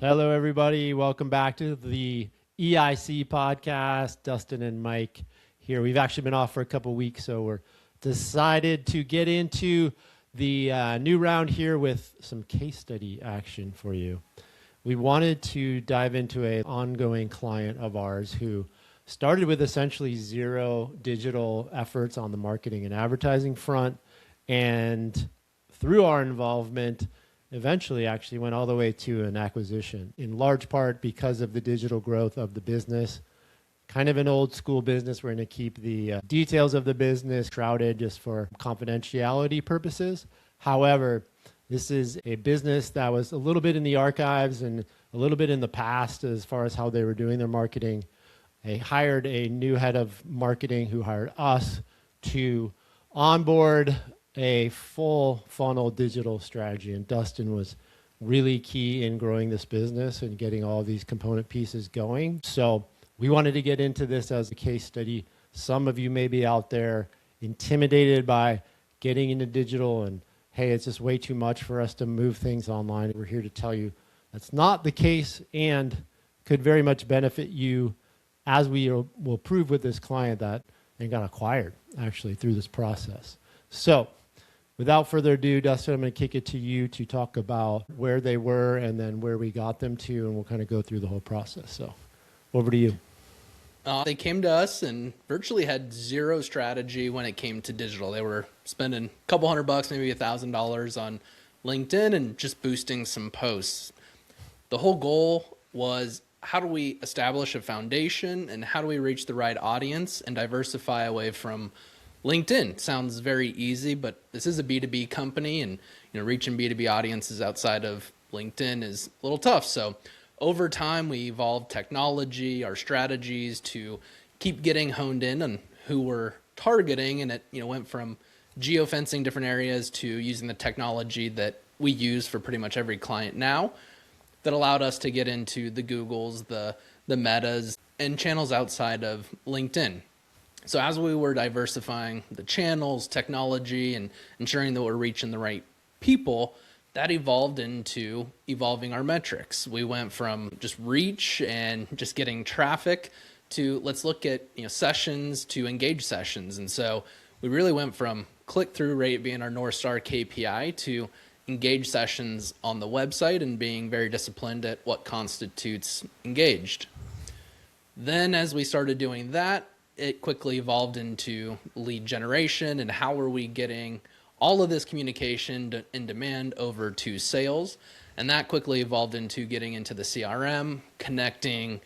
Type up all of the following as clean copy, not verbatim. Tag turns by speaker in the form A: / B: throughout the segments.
A: Hello, everybody. Welcome back to the EIC podcast. Dustin and Mike here. We've actually been off for a couple weeks, so we're decided to get into the new round here with some case study action for you. We wanted to dive into an ongoing client of ours who started with essentially zero digital efforts on the marketing and advertising front, and through our involvement, eventually actually went all the way to an acquisition, in large part because of the digital growth of the business. Kind of an old school business. We're going to keep the details of the business shrouded just for confidentiality purposes. However, this is a business that was a little bit in the archives and a little bit in the past as far as how they were doing their marketing. They hired a new head of marketing who hired us to onboard a full funnel digital strategy, and Dustin was really key in growing this business and getting all these component pieces going. So we wanted to get into this as a case study. Some of you may be out there intimidated by getting into digital and, hey, it's just way too much for us to move things online. We're here to tell you that's not the case and could very much benefit you, as we will prove with this client that they got acquired actually through this process. So without further ado, Dustin, I'm going to kick it to you to talk about where they were and then where we got them to, and we'll kind of go through the whole process. So over to you.
B: They came to us and virtually had zero strategy when it came to digital. They were spending a couple $100, maybe $1,000 on LinkedIn and just boosting some posts. The whole goal was, how do we establish a foundation and how do we reach the right audience and diversify away from LinkedIn? Sounds very easy, but this is a B2B company, and reaching B2B audiences outside of LinkedIn is a little tough. So over time, we evolved technology, our strategies to keep getting honed in on who we're targeting, and it went from geofencing different areas to using the technology that we use for pretty much every client now that allowed us to get into the Googles, the Metas, and channels outside of LinkedIn. So as we were diversifying the channels, technology, and ensuring that we're reaching the right people, that evolved into evolving our metrics. We went from just reach and just getting traffic to let's look at sessions to engage sessions. And so we really went from click-through rate being our North Star KPI to engage sessions on the website and being very disciplined at what constitutes engaged. Then as we started doing that, it quickly evolved into lead generation and how are we getting all of this communication and demand over to sales. And that quickly evolved into getting into the CRM, connecting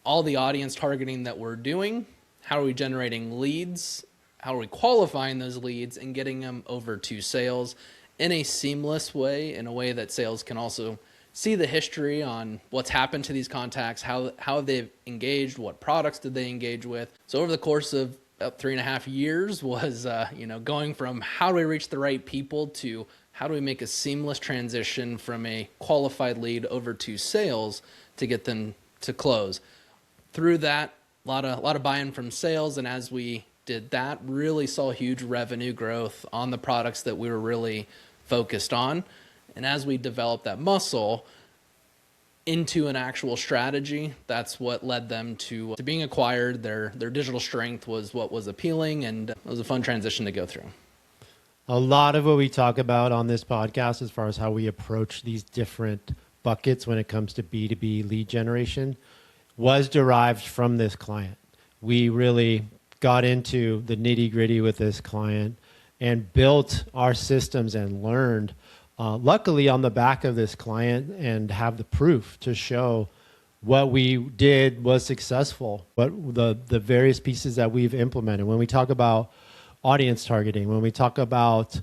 B: all the audience targeting that we're doing. How are we generating leads? How are we qualifying those leads and getting them over to sales in a seamless way, in a way that sales can also see the history on what's happened to these contacts, how they've engaged, what products did they engage with. So over the course of about 3.5 years was, going from how do we reach the right people to how do we make a seamless transition from a qualified lead over to sales to get them to close. Through that, a lot of buy-in from sales, and as we did that, really saw huge revenue growth on the products that we were really focused on. And as we developed that muscle into an actual strategy, that's what led them to being acquired. Their digital strength was what was appealing, and it was a fun transition to go through.
A: A lot of what we talk about on this podcast as far as how we approach these different buckets when it comes to B2B lead generation was derived from this client. We really got into the nitty-gritty with this client and built our systems and learned luckily on the back of this client and have the proof to show what we did was successful, but the various pieces that we've implemented. When we talk about audience targeting, when we talk about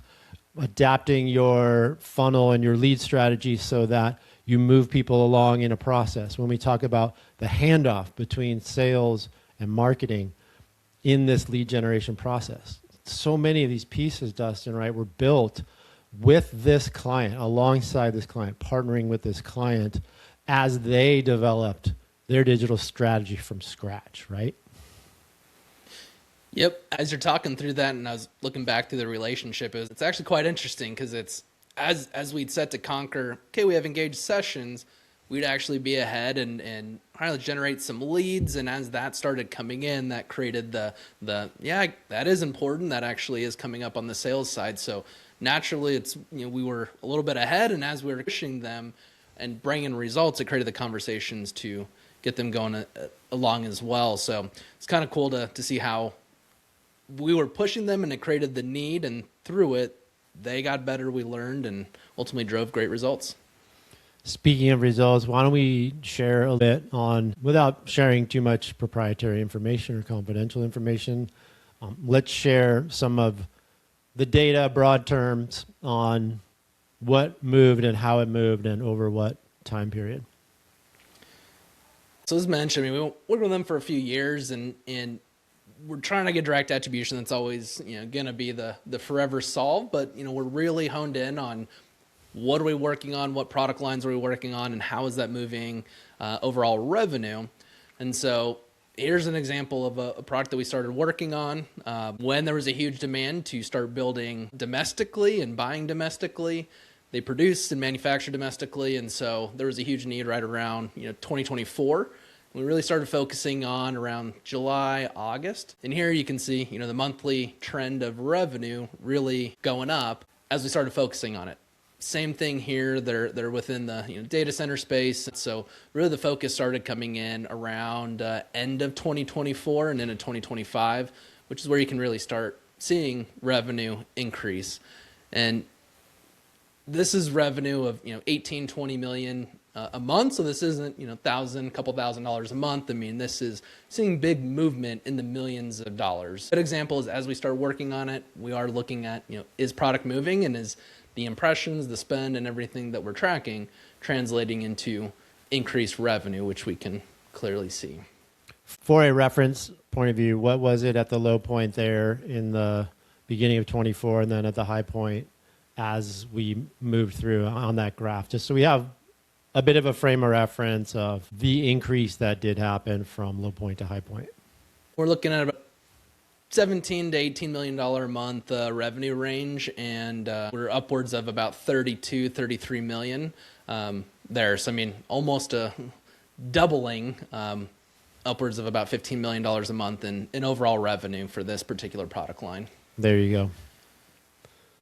A: adapting your funnel and your lead strategy so that you move people along in a process, when we talk about the handoff between sales and marketing in this lead generation process. So many of these pieces, Dustin, right, were built with this client, alongside this client, partnering with this client as they developed their digital strategy from scratch, right?
B: Yep. As you're talking through that, and I was looking back through the relationship, it's actually quite interesting because it's as we'd set to conquer, okay, we have engaged sessions, we'd actually be ahead and try to generate some leads. And as that started coming in, that created yeah, that is important. That actually is coming up on the sales side. So naturally, we were a little bit ahead, and as we were pushing them and bringing results, it created the conversations to get them going along as well. So it's kind of cool to see how we were pushing them, and it created the need, and through it, they got better, we learned, and ultimately drove great results.
A: Speaking of results, why don't we share a bit on, without sharing too much proprietary information or confidential information, let's share some of the data, broad terms, on what moved and how it moved and over what time period.
B: So as mentioned, we worked with them for a few years, and we're trying to get direct attribution. That's always going to be the forever solve, but we're really honed in on what are we working on, what product lines are we working on, and how is that moving overall revenue. And so here's an example of a product that we started working on when there was a huge demand to start building domestically and buying domestically. They produced and manufactured domestically, and so there was a huge need right around 2024. We really started focusing on around July, August. And here you can see, the monthly trend of revenue really going up as we started focusing on it. Same thing here, they're within the data center space. So really the focus started coming in around end of 2024 and into 2025, which is where you can really start seeing revenue increase. And this is revenue of 18, 20 million a month. So this isn't couple thousand dollars a month. I mean, this is seeing big movement in the millions of dollars. A good example is as we start working on it, we are looking at is product moving, and is the impressions, the spend, and everything that we're tracking translating into increased revenue, which we can clearly see.
A: For a reference point of view, what was it at the low point there in the beginning of 24, and then at the high point as we moved through on that graph, just so we have a bit of a frame of reference of the increase that did happen from low point to high point?
B: We're looking at about $17 to $18 million a month revenue range, and we're upwards of about 32, 33 million there. So, I mean, almost a doubling, upwards of about $15 million a month in overall revenue for this particular product line.
A: There you go.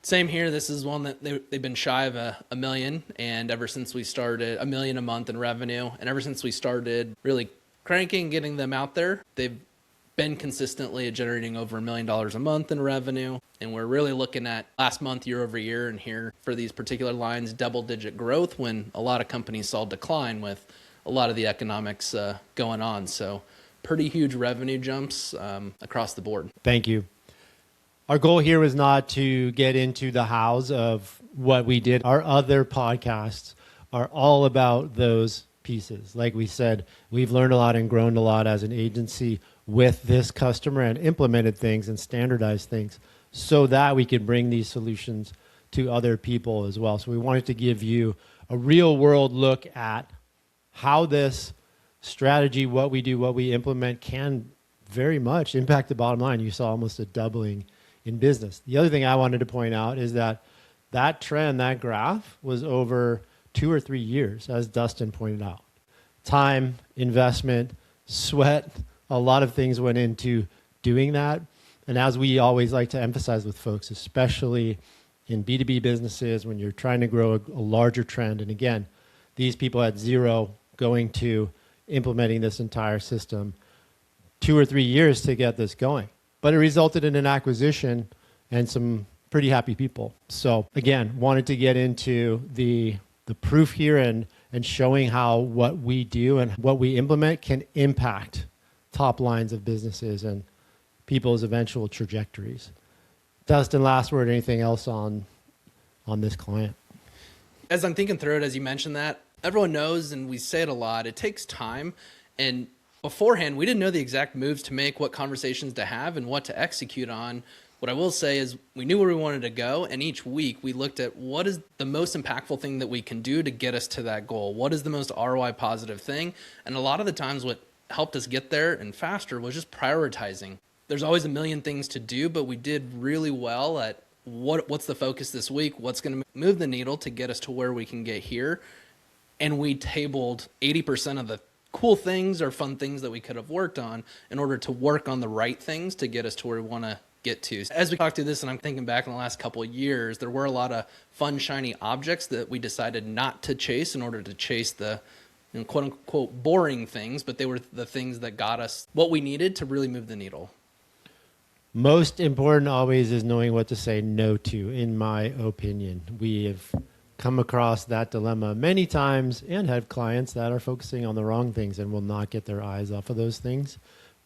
B: Same here. This is one that they've been shy of a million, and ever since we started, $1 million a month in revenue, and ever since we started really cranking, getting them out there, they've been consistently generating over $1 million a month in revenue. And we're really looking at last month, year over year, and here for these particular lines, double-digit growth when a lot of companies saw decline with a lot of the economics going on. So pretty huge revenue jumps across the board.
A: Thank you. Our goal here was not to get into the hows of what we did. Our other podcasts are all about those pieces. Like we said, we've learned a lot and grown a lot as an agency with this customer and implemented things and standardized things so that we could bring these solutions to other people as well. So we wanted to give you a real world look at how this strategy, what we do, what we implement, can very much impact the bottom line. You saw almost a doubling in business. The other thing I wanted to point out is that trend, that graph, was over 2 or 3 years, as Dustin pointed out. Time, investment, sweat, a lot of things went into doing that. And as we always like to emphasize with folks, especially in B2B businesses, when you're trying to grow a larger trend, and again, these people had zero going to implementing this entire system, 2 or 3 years to get this going. But it resulted in an acquisition and some pretty happy people. So again, wanted to get into the proof here and showing how what we do and what we implement can impact top lines of businesses and people's eventual trajectories. Dustin, last word, anything else on this client?
B: As I'm thinking through it, as you mentioned that, everyone knows, and we say it a lot, it takes time. And beforehand, we didn't know the exact moves to make, what conversations to have, and what to execute on. What I will say is we knew where we wanted to go, and each week we looked at what is the most impactful thing that we can do to get us to that goal. What is the most ROI positive thing? And a lot of the times what helped us get there and faster was just prioritizing. There's always a million things to do, but we did really well at what's the focus this week, what's going to move the needle to get us to where we can get here. and we tabled 80% of the cool things or fun things that we could have worked on in order to work on the right things to get us to where we want to get to. As we talk through this, and I'm thinking back in the last couple of years, there were a lot of fun, shiny objects that we decided not to chase in order to chase the quote unquote boring things, but they were the things that got us what we needed to really move the needle.
A: Most important always is knowing what to say no to, in my opinion. We have come across that dilemma many times and have clients that are focusing on the wrong things and will not get their eyes off of those things.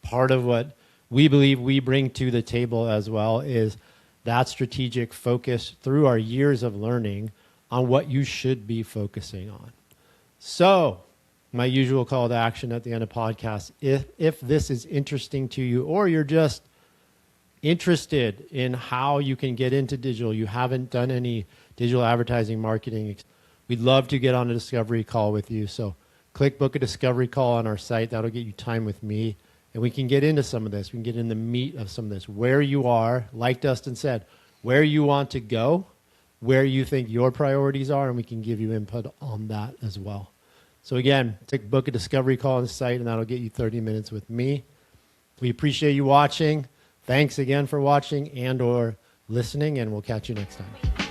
A: Part of what we believe we bring to the table as well is that strategic focus through our years of learning on what you should be focusing on. So, my usual call to action at the end of podcasts, if this is interesting to you or you're just interested in how you can get into digital, you haven't done any digital advertising marketing, we'd love to get on a discovery call with you. So click book a discovery call on our site. That'll get you time with me. And we can get into some of this. We can get in the meat of some of this. Where you are, like Dustin said, where you want to go, where you think your priorities are, and we can give you input on that as well. So again, book a discovery call on the site, and that'll get you 30 minutes with me. We appreciate you watching. Thanks again for watching and or listening, and we'll catch you next time.